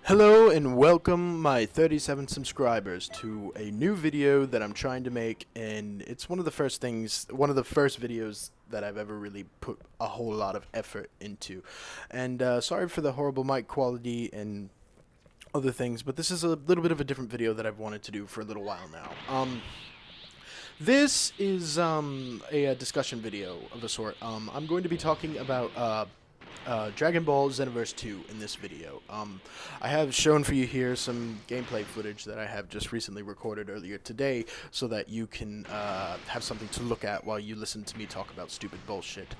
Hello and welcome my 37 subscribers to a new video that I'm trying to make, and it's one of the first videos that I've ever really put a whole lot of effort into. And sorry for the horrible mic quality and other things, but this is a little bit of a different video that I've wanted to do for a little while now. This is a discussion video of a sort. I'm going to be talking about Dragon Ball Xenoverse 2 in this video. I have shown for you here some gameplay footage that I have just recently recorded earlier today so that you can have something to look at while you listen to me talk about stupid bullshit.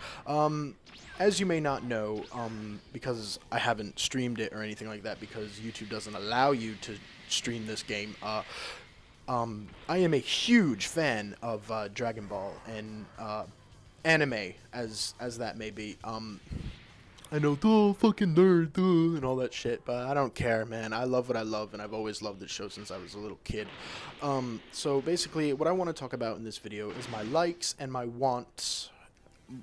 As you may not know, because I haven't streamed it or anything like that because YouTube doesn't allow you to stream this game, I am a huge fan of Dragon Ball and anime, as that may be. I know, fucking nerd, and all that shit, but I don't care, man. I love what I love, and I've always loved this show since I was a little kid. So basically, what I want to talk about in this video is my likes and my wants,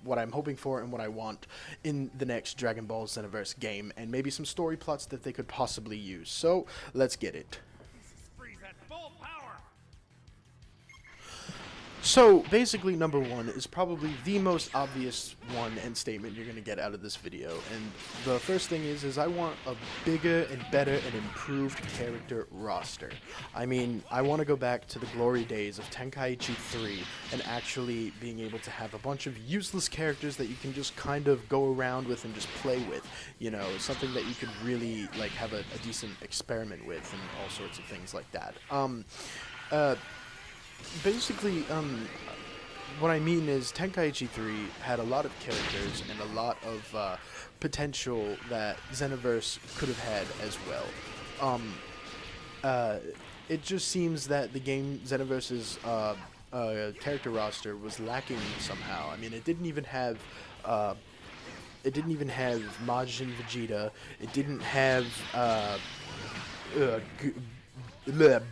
what I'm hoping for and what I want in the next Dragon Ball Xenoverse game, and maybe some story plots that they could possibly use. So, let's get it. So, basically, number one is probably the most obvious one and statement you're going to get out of this video. And the first thing is I want a bigger and better and improved character roster. I mean, I want to go back to the glory days of Tenkaichi 3 and actually being able to have a bunch of useless characters that you can just kind of go around with and just play with. You know, something that you could really, like, have a decent experiment with and all sorts of things like that. Basically, what I mean is Tenkaichi 3 had a lot of characters and a lot of potential that Xenoverse could have had as well. It just seems that the game Xenoverse's character roster was lacking somehow. I mean, it didn't even have Majin Vegeta. It didn't have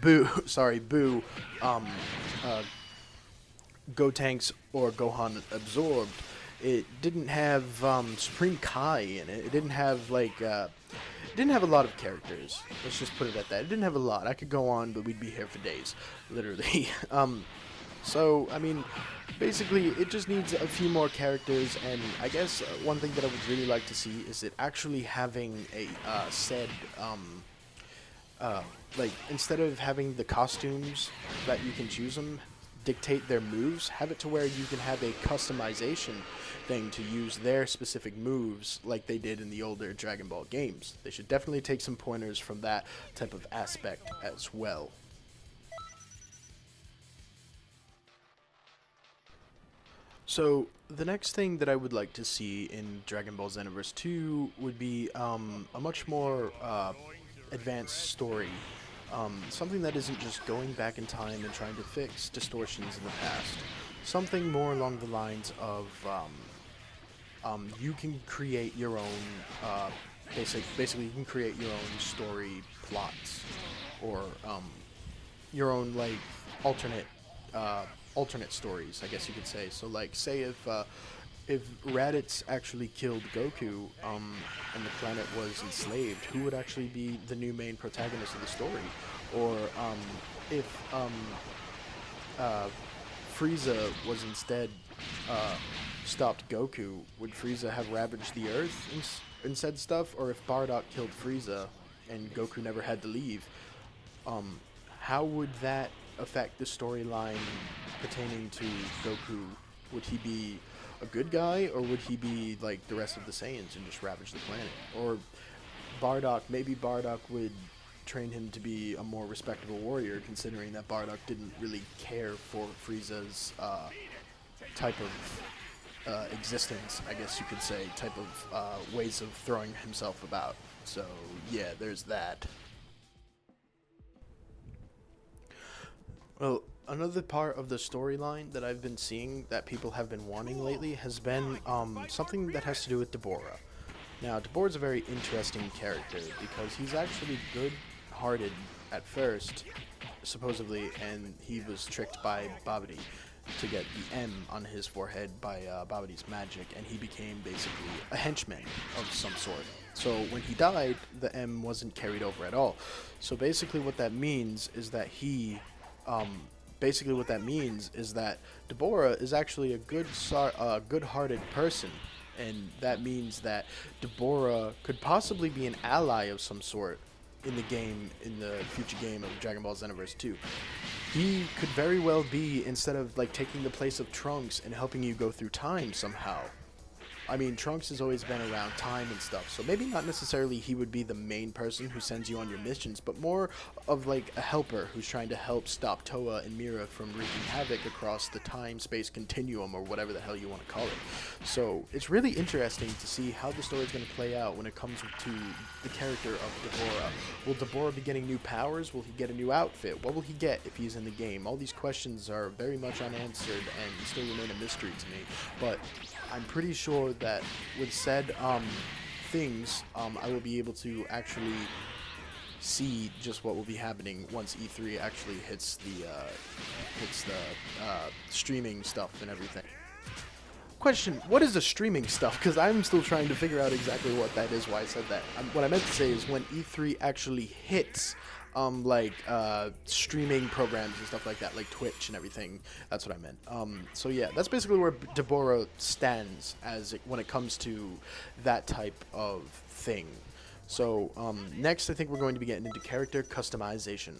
Boo, Gotenks or Gohan Absorbed. It didn't have Supreme Kai in it. It didn't have like it didn't have a lot of characters. Let's just put it at that. It didn't have a lot. I could go on, but we'd be here for days, literally. So I mean, basically, it just needs a few more characters, and I guess one thing that I would really like to see is it actually having a like, instead of having the costumes that you can choose them dictate their moves, have it to where you can have a customization thing to use their specific moves like they did in the older Dragon Ball games. They should definitely take some pointers from that type of aspect as well. So, the next thing that I would like to see in Dragon Ball Xenoverse 2 would be a much more advanced story. Something that isn't just going back in time and trying to fix distortions in the past. Something more along the lines of you can create your own basically you can create your own story plots, or your own, like, alternate stories, I guess you could say. So, like, say if Raditz actually killed Goku, and the planet was enslaved, who would actually be the new main protagonist of the story? Or, if Frieza was instead stopped Goku, would Frieza have ravaged the Earth and said stuff? Or if Bardock killed Frieza and Goku never had to leave, how would that affect the storyline pertaining to Goku? Would he be a good guy, or would he be like the rest of the Saiyans and just ravage the planet? Or Bardock, maybe Bardock would train him to be a more respectable warrior, considering that Bardock didn't really care for Frieza's type of existence, I guess you could say, type of ways of throwing himself about. So yeah, there's that. Well, another part of the storyline that I've been seeing that people have been wanting lately has been something that has to do with Tabora. Now, Tabora's a very interesting character because he's actually good-hearted at first, supposedly, and he was tricked by Babidi to get the M on his forehead by Babidi's magic, and he became basically a henchman of some sort. So when he died, the M wasn't carried over at all. So basically, what that means is that Tabora is actually a good-hearted person, and that means that Tabora could possibly be an ally of some sort in the future game of Dragon Ball Xenoverse 2. He could very well be, instead of like taking the place of Trunks and helping you go through time somehow. I mean, Trunks has always been around time and stuff, so maybe not necessarily he would be the main person who sends you on your missions, but more of like a helper who's trying to help stop Toa and Mira from wreaking havoc across the time-space continuum, or whatever the hell you want to call it. So it's really interesting to see how the story is going to play out when it comes to the character of Tabora. Will Tabora be getting new powers? Will he get a new outfit? What will he get if he's in the game? All these questions are very much unanswered and still remain a mystery to me, but I'm pretty sure that with said things, I will be able to actually see just what will be happening once E3 actually hits the streaming stuff and everything. Question, what is the streaming stuff? Because I'm still trying to figure out exactly what that is, why I said that. What I meant to say is when E3 actually hits streaming programs and stuff like that, like Twitch and everything. That's what I meant. So yeah, that's basically where Tabora stands when it comes to that type of thing. So next, I think we're going to be getting into character customization.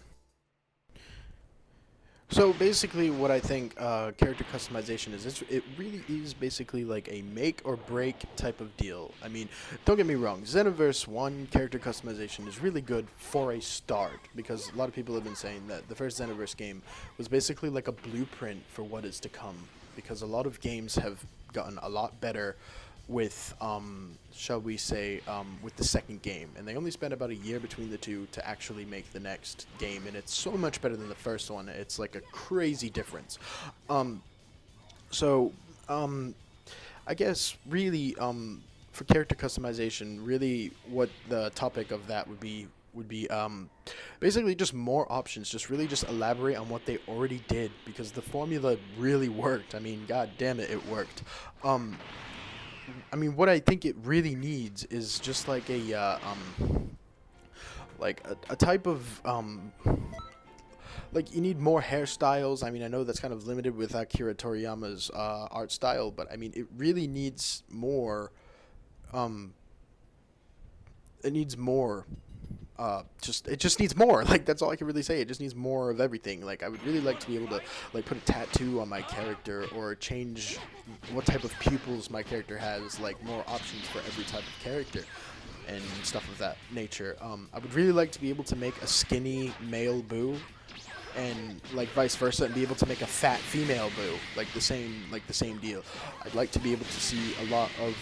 So basically what I think character customization is, it really is basically like a make or break type of deal. I mean, don't get me wrong, Xenoverse 1 character customization is really good for a start, because a lot of people have been saying that the first Xenoverse game was basically like a blueprint for what is to come, because a lot of games have gotten a lot better with, shall we say, with the second game, and they only spent about a year between the two to actually make the next game, and it's so much better than the first one. It's like a crazy difference. I guess really, for character customization, really what the topic of that would be basically just more options, just elaborate on what they already did, because the formula really worked. I mean, god damn it, it worked. I mean, what I think it really needs is just like a type of like, you need more hairstyles. I mean, I know that's kind of limited with Akira Toriyama's art style, but I mean, it really needs more. It needs more. It just needs more. Like, that's all I can really say. It just needs more of everything. Like, I would really like to be able to like put a tattoo on my character, or change what type of pupils my character has. Like, more options for every type of character and stuff of that nature. I would really like to be able to make a skinny male Boo, and like vice versa, and be able to make a fat female Boo, like the same deal. I'd like to be able to see a lot of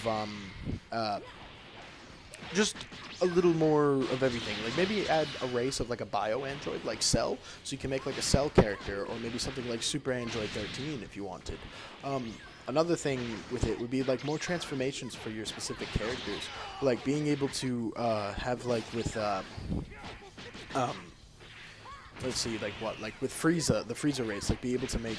just a little more of everything. Like, maybe add a race of like a bio android like Cell, so you can make like a Cell character, or maybe something like Super Android 13 if you wanted. Another thing with it would be like more transformations for your specific characters, like being able to have like with let's see, like with Frieza, the Frieza race, like be able to make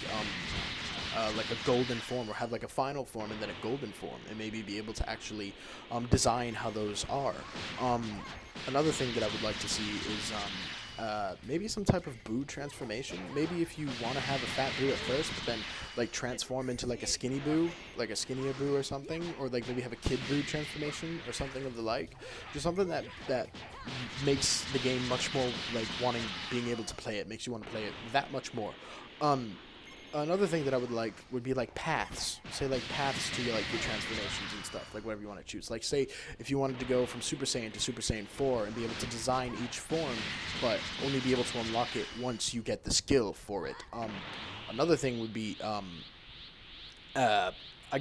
like a golden form, or have like a final form and then a golden form, and maybe be able to actually design how those are. Another thing that I would like to see is maybe some type of Boo transformation. Maybe if you want to have a fat Boo at first, but then like transform into like a skinny Boo, like a skinnier Boo or something, or like maybe have a Kid Boo transformation or something of the like. Just something that makes the game much more like being able to play it, makes you want to play it that much more. Another thing that I would like would be like paths. Say like paths to like your transformations and stuff, like whatever you want to choose. Like, say if you wanted to go from Super Saiyan to Super Saiyan 4 and be able to design each form, but only be able to unlock it once you get the skill for it. Another thing would be, I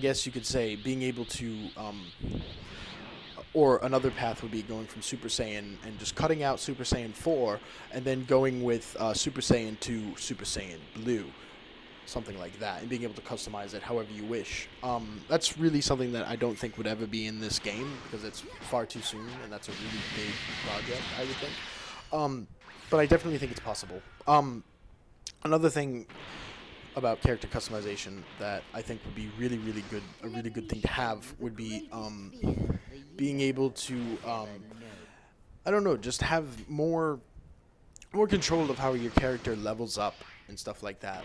guess you could say, being able to, or another path would be going from Super Saiyan and just cutting out Super Saiyan 4 and then going with Super Saiyan to Super Saiyan Blue. Something like that, and being able to customize it however you wish. That's really something that I don't think would ever be in this game, because it's far too soon, and that's a really big project, I would think. But I definitely think it's possible. Another thing about character customization that I think would be really, really good. A really good thing to have would be being able to I don't know, just have more control of how your character levels up and stuff like that.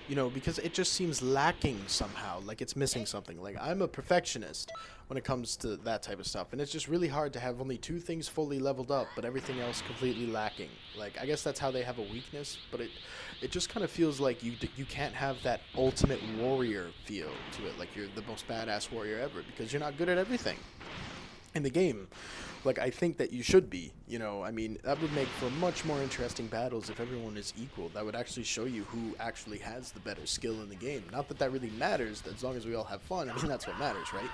You know, because it just seems lacking somehow, like it's missing something. Like, I'm a perfectionist when it comes to that type of stuff, and it's just really hard to have only 2 things fully leveled up, but everything else completely lacking. Like, I guess that's how they have a weakness, but it just kind of feels like you can't have that ultimate warrior feel to it, like you're the most badass warrior ever, because you're not good at everything in the game. Like, I think that you should be, you know. I mean, that would make for much more interesting battles if everyone is equal. That would actually show you who actually has the better skill in the game. Not that that really matters, as long as we all have fun. I mean, that's what matters, right?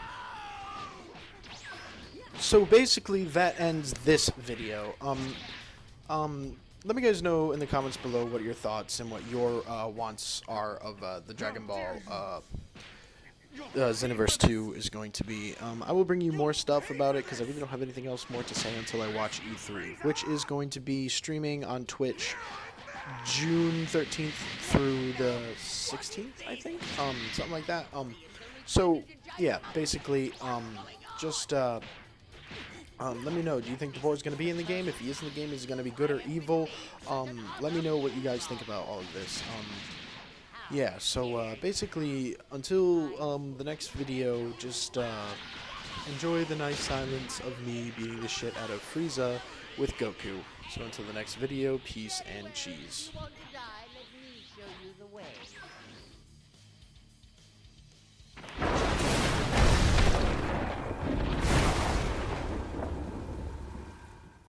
So basically, that ends this video. Let me guys know in the comments below what your thoughts and what your wants are of the Dragon Ball Xenoverse 2 is going to be. I will bring you more stuff about it because I really don't have anything else more to say until I watch E3, which is going to be streaming on Twitch June 13th through the 16th, I think, something like that. So yeah, basically, just let me know. Do you think Tabora is going to be in the game? If he is in the game, is he going to be good or evil? Let me know what you guys think about all of this. Yeah, so basically, until the next video, just enjoy the nice silence of me beating the shit out of Frieza with Goku. So until the next video, peace and cheese.